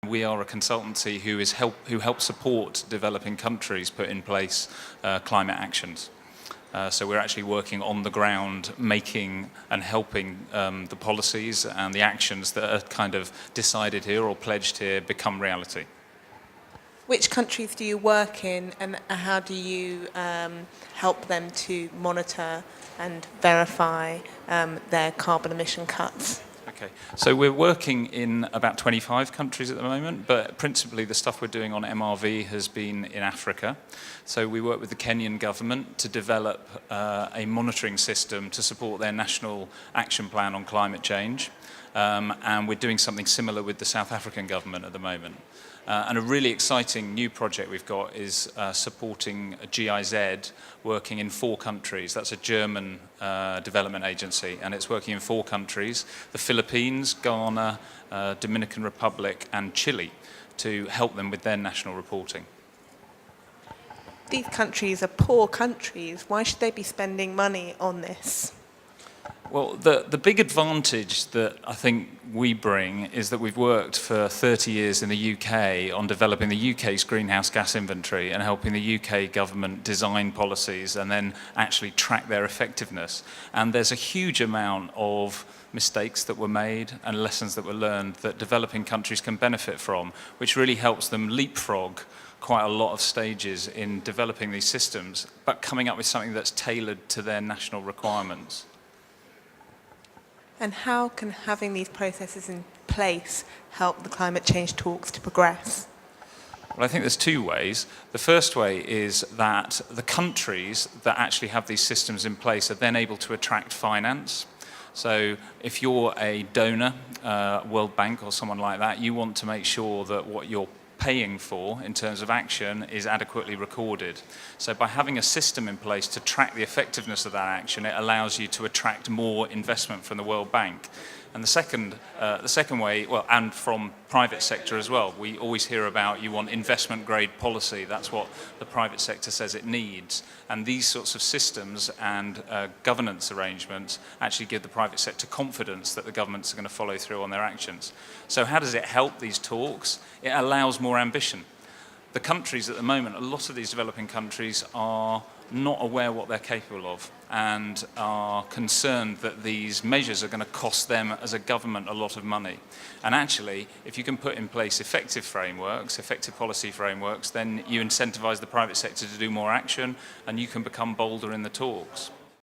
We are a consultancy who helps support developing countries put in place climate actions. So we're actually working on the ground, making and helping the policies and the actions that are kind of decided here or pledged here become reality. Which countries do you work in, and how do you help them to monitor and verify their carbon emission cuts? Okay, so we're working in about 25 countries at the moment, but principally the stuff we're doing on MRV has been in Africa. So we work with the Kenyan government to develop a monitoring system to support their national action plan on climate change. And we're doing something similar with the South African government at the moment. And a really exciting new project we've got is supporting a GIZ working in 4 countries. That's a German development agency, and it's working in 4 countries: the Philippines, Ghana, Dominican Republic, and Chile, to help them with their national reporting. These countries are poor countries. Why should they be spending money on this? Well, the big advantage that I think we bring is that we've worked for 30 years in the UK on developing the UK's greenhouse gas inventory and helping the UK government design policies and then actually track their effectiveness. And there's a huge amount of mistakes that were made and lessons that were learned that developing countries can benefit from, which really helps them leapfrog quite a lot of stages in developing these systems, but coming up with something that's tailored to their national requirements. And how can having these processes in place help the climate change talks to progress? Well, I think there's 2 ways. The first way is that the countries that actually have these systems in place are then able to attract finance. So if you're a donor, World Bank or someone like that, you want to make sure that what you're paying for in terms of action is adequately recorded. So by having a system in place to track the effectiveness of that action, it allows you to attract more investment from the World Bank. And the second way, well, and from private sector as well, we always hear about you want investment grade policy. That's what the private sector says it needs. And these sorts of systems and governance arrangements actually give the private sector confidence that the governments are going to follow through on their actions. So how does it help these talks? It allows more ambition. The countries at the moment, a lot of these developing countries are not aware what they're capable of and are concerned that these measures are going to cost them as a government a lot of money. And actually, if you can put in place effective frameworks, effective policy frameworks, then you incentivize the private sector to do more action and you can become bolder in the talks.